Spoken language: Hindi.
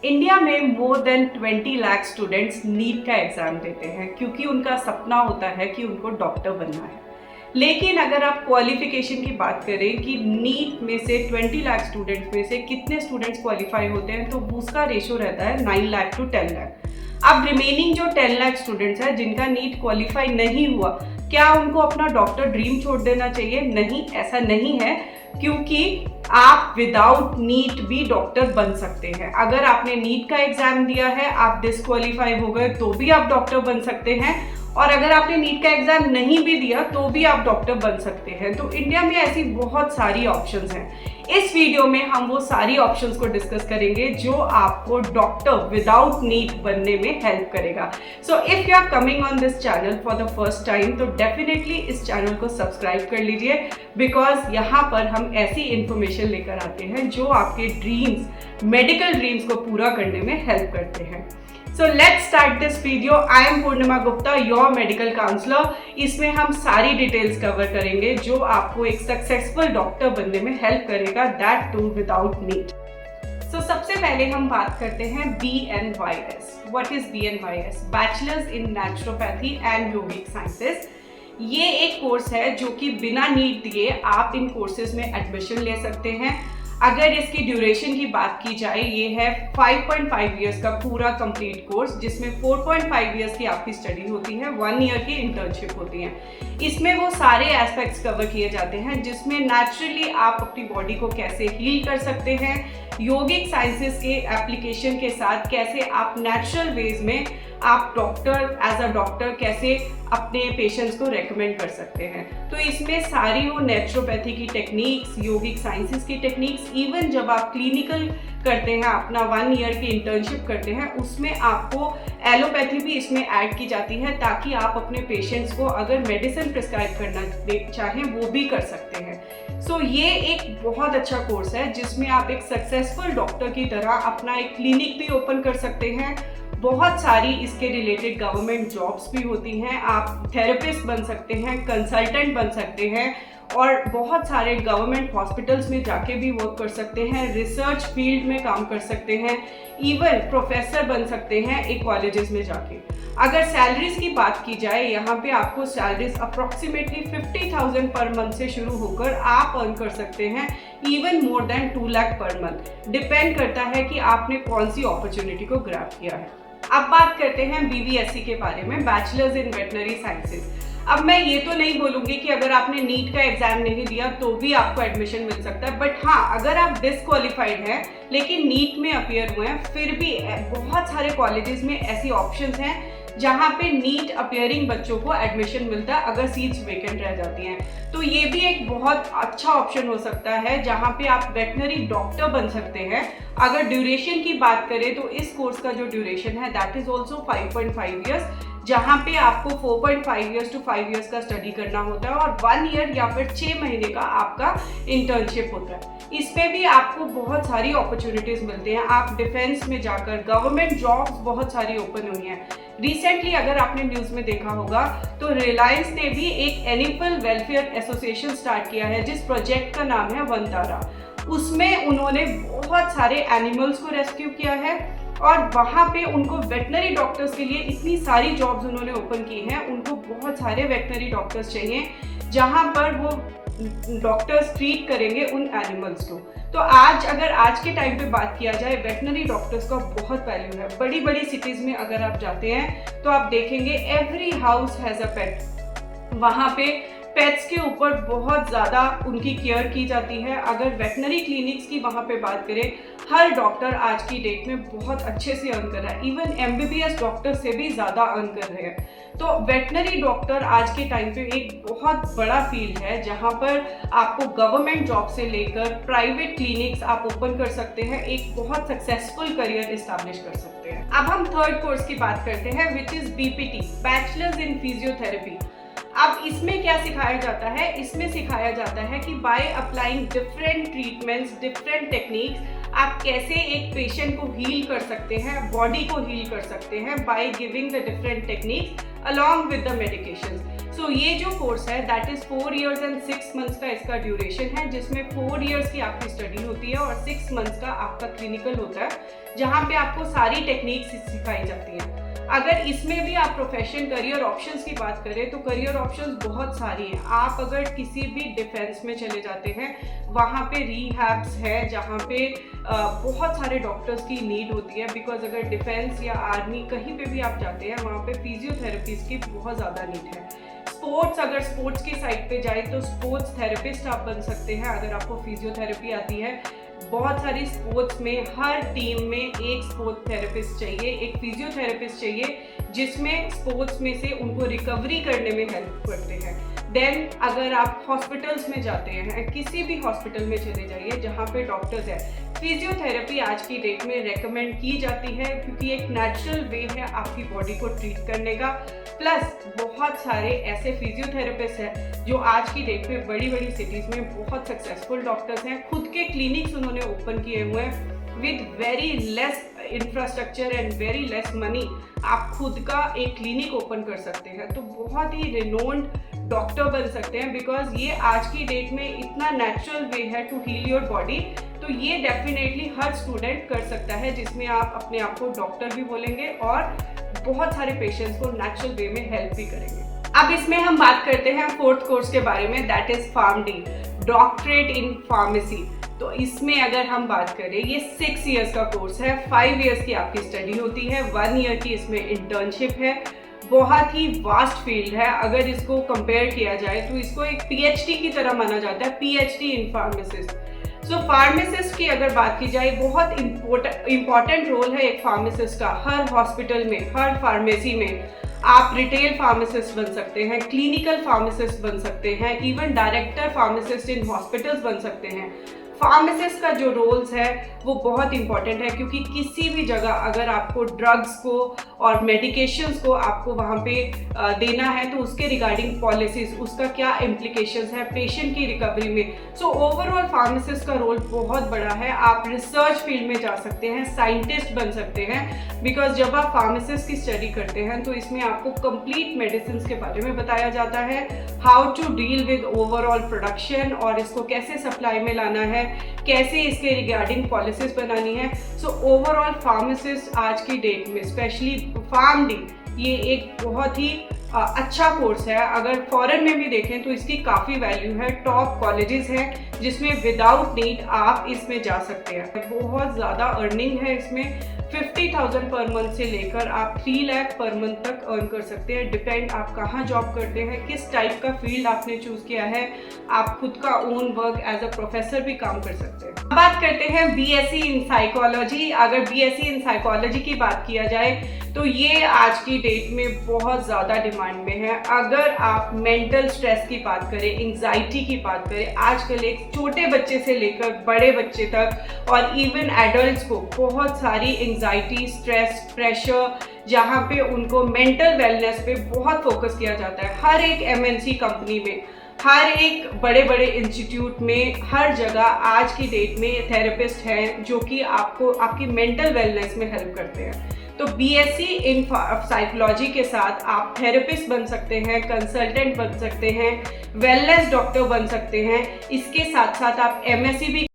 इंडिया में more than 20 lakh students NEET का एग्ज़ाम देते हैं क्योंकि उनका सपना होता है कि उनको डॉक्टर बनना है। लेकिन अगर आप क्वालिफिकेशन की बात करें कि नीट में से 20 लाख स्टूडेंट्स में से कितने स्टूडेंट्स क्वालिफाई होते हैं, तो उसका रेशो रहता है 9 लाख टू 10 लाख। अब रिमेनिंग जो 10 लाख स्टूडेंट्स हैं जिनका नीट क्वालिफाई नहीं हुआ, क्या उनको अपना डॉक्टर ड्रीम छोड़ देना चाहिए? नहीं, ऐसा नहीं है, क्योंकि आप विदाउट नीट भी डॉक्टर बन सकते हैं। अगर आपने नीट का एग्जाम दिया है, आप डिस्क्वालीफाई हो गए, तो भी आप डॉक्टर बन सकते हैं। और अगर आपने नीट का एग्जाम नहीं भी दिया तो भी आप डॉक्टर बन सकते हैं। तो इंडिया में ऐसी बहुत सारी ऑप्शंस हैं। इस वीडियो में हम वो सारी ऑप्शंस को डिस्कस करेंगे जो आपको डॉक्टर विदाउट नीट बनने में हेल्प करेगा। So if you are coming on this channel for the first time, तो डेफिनेटली इस चैनल को सब्सक्राइब कर लीजिए, बिकॉज यहाँ पर हम ऐसी इंफॉर्मेशन लेकर आते हैं जो आपके ड्रीम्स, मेडिकल ड्रीम्स को पूरा करने में हेल्प करते हैं। So let's start this video. I am Purnimam Gupta, your medical counselor. इसमें हम सारी डिटेल्स कवर करेंगे जो आपको एक सक्सेसफुल डॉक्टर बनने में हेल्प करेगा, that too without NEET. So सबसे पहले हम बात करते हैं BNYS. What is BNYS? Bachelors in naturopathy and yogic sciences. ये एक कोर्स है जो कि बिना नीट दिए आप इन कोर्सेज में एडमिशन ले सकते हैं। अगर इसकी ड्यूरेशन की बात की जाए, ये है 5.5 ईयर्स का पूरा कंप्लीट कोर्स, जिसमें 4.5 ईयर्स की आपकी स्टडी होती है, 1 ईयर की इंटर्नशिप होती है। इसमें वो सारे एस्पेक्ट्स कवर किए जाते हैं जिसमें नेचुरली आप अपनी बॉडी को कैसे हील कर सकते हैं, योगिक साइंसेस के एप्लीकेशन के साथ कैसे आप नेचुरल वेज में आप डॉक्टर, एज अ डॉक्टर कैसे अपने पेशेंट्स को रेकमेंड कर सकते हैं। तो इसमें सारी वो नेचुरोपैथी की टेक्निक्स, योगिक साइंसेस की टेक्निक्स, इवन जब आप क्लिनिकल करते हैं, अपना 1 ईयर की इंटर्नशिप करते हैं, उसमें आपको एलोपैथी भी इसमें ऐड की जाती है, ताकि आप अपने पेशेंट्स को अगर मेडिसिन प्रिस्क्राइब करना चाहें वो भी कर सकते हैं। सो ये एक बहुत अच्छा कोर्स है जिसमें आप एक सक्सेसफुल डॉक्टर की तरह अपना एक क्लिनिक भी ओपन कर सकते हैं। बहुत सारी इसके रिलेटेड गवर्नमेंट जॉब्स भी होती हैं, आप थेरेपिस्ट बन सकते हैं, कंसल्टेंट बन सकते हैं, और बहुत सारे गवर्नमेंट हॉस्पिटल्स में जाके भी वर्क कर सकते हैं, रिसर्च फील्ड में काम कर सकते हैं, इवन प्रोफेसर बन सकते हैं एक कॉलेजेस में जाके। अगर सैलरीज की बात की जाए, यहाँ पे आपको सैलरीज अप्रॉक्सीमेटली 50,000 पर मंथ से शुरू होकर आप अर्न कर सकते हैं even more than 2 lakh per month. Depend करता है कि आपने कौन सी अपॉर्चुनिटी को ग्रैब किया है। अब बात करते हैं BVSC के बारे में, बैचलर्स इन वेटनरी साइंसेज। अब मैं ये तो नहीं बोलूँगी कि अगर आपने नीट का एग्जाम नहीं दिया तो भी आपको एडमिशन मिल सकता है, बट हाँ, अगर आप डिस्क्वालीफाइड हैं लेकिन नीट में अपीयर हुए हैं, फिर भी बहुत सारे कॉलेजेस में ऐसी ऑप्शंस हैं जहाँ पे नीट अपीयरिंग बच्चों को एडमिशन मिलता है अगर सीट्स वेकेंट रह जाती हैं। तो ये भी एक बहुत अच्छा ऑप्शन हो सकता है जहाँ पे आप वेटनरी डॉक्टर बन सकते हैं। अगर ड्यूरेशन की बात करें तो इस कोर्स का जो ड्यूरेशन है दैट इज ऑल्सो 5.5 ईयर्स, जहाँ पे आपको 4.5 ईयर्स टू 5 ईयर्स का स्टडी करना होता है और 1 ईयर या फिर 6 महीने का आपका इंटर्नशिप होता है। इसमें भी आपको बहुत सारी अपॉर्चुनिटीज मिलती हैं, आप डिफेंस में जाकर, गवर्नमेंट जॉब्स बहुत सारी ओपन हुई हैं। रिसेंटली अगर आपने न्यूज़ में देखा होगा तो रिलायंस ने भी एक एनिमल वेलफेयर एसोसिएशन स्टार्ट किया है जिस प्रोजेक्ट का नाम है वनतारा। उसमें उन्होंने बहुत सारे एनिमल्स को रेस्क्यू किया है और वहाँ पे उनको वेटनरी डॉक्टर्स के लिए इतनी सारी जॉब्स उन्होंने ओपन की हैं। उनको बहुत सारे वेटनरी डॉक्टर्स चाहिए जहाँ पर वो डॉक्टर्स ट्रीट करेंगे उन एनिमल्स को। तो आज के टाइम पे बात किया जाए, वेटनरी डॉक्टर्स का बहुत वैल्यू है। बड़ी बड़ी सिटीज़ में अगर आप जाते हैं तो आप देखेंगे एवरी हाउस हैज़ अ पेट। वहाँ पे पेट्स के ऊपर बहुत ज़्यादा उनकी केयर की जाती है। अगर वेटनरी क्लिनिक्स की वहाँ पे बात करें, हर डॉक्टर आज की डेट में बहुत अच्छे से अर्न कर रहा है, इवन MBBS डॉक्टर से भी ज़्यादा अर्न कर रहे हैं। तो वेटनरी डॉक्टर आज के टाइम पे एक बहुत बड़ा फील्ड है जहाँ पर आपको गवर्नमेंट जॉब से लेकर प्राइवेट क्लिनिक्स आप ओपन कर सकते हैं, एक बहुत सक्सेसफुल करियर इस्टेब्लिश कर सकते हैं। अब हम थर्ड कोर्स की बात करते हैं, which is BPT, bachelors in physiotherapy. अब इसमें क्या सिखाया जाता है? इसमें सिखाया जाता है कि by applying different treatments, different techniques, आप कैसे एक पेशेंट को हील कर सकते हैं, बॉडी को हील कर सकते हैं by giving the different techniques along with the medications. So ये जो कोर्स है that is 4 years and 6 months का इसका ड्यूरेशन है, जिसमें 4 years की आपकी स्टडी होती है और 6 months का आपका क्लिनिकल होता है, जहाँ पे आपको सारी टेक्निक्स सिखाई जाती हैं। अगर इसमें भी आप प्रोफेशन करियर ऑप्शंस की बात करें तो करियर ऑप्शंस बहुत सारी हैं। आप अगर किसी भी डिफेंस में चले जाते हैं, वहाँ पे रिहैब्स है जहाँ पे बहुत सारे डॉक्टर्स की नीड होती है, बिकॉज अगर डिफेंस या आर्मी कहीं पे भी आप जाते हैं वहाँ पे फिजियोथेरेपिस्ट की बहुत ज़्यादा नीड है। स्पोर्ट्स, अगर स्पोर्ट्स की साइड पे जाए तो स्पोर्ट्स थेरेपिस्ट आप बन सकते हैं अगर आपको फिजियोथेरेपी आती है। बहुत सारी स्पोर्ट्स में हर टीम में एक स्पोर्ट्स थेरेपिस्ट चाहिए, एक फिजियोथेरेपिस्ट चाहिए, जिसमें स्पोर्ट्स में से उनको रिकवरी करने में हेल्प करते हैं। देन अगर आप हॉस्पिटल्स में जाते हैं, किसी भी हॉस्पिटल में चले जाइए जहाँ पे डॉक्टर्स है, फिजियोथेरेपी आज की डेट में रेकमेंड की जाती है क्योंकि एक नेचुरल वे है आपकी बॉडी को ट्रीट करने का। प्लस बहुत सारे ऐसे फिजियोथेरेपिस्ट हैं जो आज की डेट में बड़ी बड़ी सिटीज़ में बहुत सक्सेसफुल डॉक्टर्स हैं, खुद के क्लिनिक्स उन्होंने ओपन किए हुए हैं with very less infrastructure and very less money. आप खुद का एक क्लिनिक ओपन कर सकते हैं, तो बहुत ही रिनोन्ड डॉक्टर बन सकते हैं, बिकॉज ये आज की डेट में इतना नेचुरल वे है टू हील योर बॉडी। तो ये डेफिनेटली हर स्टूडेंट कर सकता है, जिसमें आप अपने आप को डॉक्टर भी बोलेंगे और बहुत सारे पेशेंट्स को नेचुरल वे में हेल्प भी करेंगे। अब इसमें हम बात करते हैं 4th कोर्स के बारे में, that is PharmD, doctorate in pharmacy. तो इसमें अगर हम बात करें, ये 6 years का कोर्स है, 5 years की आपकी स्टडी होती है, 1 year की इसमें इंटर्नशिप है। बहुत ही वास्ट फील्ड है, अगर इसको कंपेयर किया जाए तो इसको एक PhD की तरह माना जाता है, PhD इन फार्मासिस्ट। सो फार्मासिस्ट की अगर बात की जाए, बहुत इम्पॉर्टेंट रोल है एक फार्मासिस्ट का। हर हॉस्पिटल में, हर फार्मेसी में आप रिटेल फार्मासिस्ट बन सकते हैं, क्लिनिकल फार्मासिस्ट बन सकते हैं, even director pharmacist in hospitals बन सकते हैं। फार्मासिस्ट का जो रोल्स है वो बहुत इंपॉर्टेंट है, क्योंकि किसी भी जगह अगर आपको ड्रग्स को और मेडिकेशंस को आपको वहाँ पे देना है तो उसके रिगार्डिंग पॉलिसीज, उसका क्या इम्प्लीकेशंस है पेशेंट की रिकवरी में। सो ओवरऑल फार्मासिस्ट का रोल बहुत बड़ा है। आप रिसर्च फील्ड में जा सकते हैं, साइंटिस्ट बन सकते हैं, बिकॉज जब आप फार्मासिस्ट की स्टडी करते हैं तो इसमें आपको कंप्लीट मेडिसिन के बारे में बताया जाता है, how to deal with overall production और इसको कैसे सप्लाई में लाना है, कैसे इसके रिगार्डिंग पॉलिसीज बनानी है। सो ओवरऑल फार्मासिस्ट आज की डेट में स्पेशली PharmD ये एक बहुत ही अच्छा कोर्स है। अगर फॉरेन में भी देखें तो इसकी काफ़ी वैल्यू है, टॉप कॉलेजेस हैं जिसमें विदाउट नीट आप इसमें जा सकते हैं। बहुत ज़्यादा अर्निंग है इसमें, 50,000 पर मंथ से लेकर आप 3 लाख पर मंथ तक अर्न कर सकते हैं। डिपेंड आप कहाँ जॉब करते हैं, किस टाइप का फील्ड आपने चूज़ किया है, आप खुद का own work as a professor भी काम कर सकते हैं। बात करते हैं BSc इन साइकोलॉजी। अगर BSc इन साइकोलॉजी की बात किया जाए तो ये आज की डेट में बहुत ज़्यादा डिमांड में है। अगर आप मेंटल स्ट्रेस की बात करें, एंग्जाइटी की बात करें, आजकल एक छोटे बच्चे से लेकर बड़े बच्चे तक और इवन एडल्ट्स को बहुत सारी एंग्जाइटी, स्ट्रेस, प्रेशर, जहाँ पे उनको मेंटल वेलनेस पे बहुत फोकस किया जाता है। हर एक MNC कंपनी में, हर एक बड़े बड़े इंस्टीट्यूट में, हर जगह आज की डेट में थेरेपिस्ट हैं जो कि आपको आपकी मेंटल वेलनेस में हेल्प करते हैं। तो BSc इन साइकोलॉजी के साथ आप थेरेपिस्ट बन सकते हैं, कंसल्टेंट बन सकते हैं, वेलनेस डॉक्टर बन सकते हैं। इसके साथ साथ आप MSc भी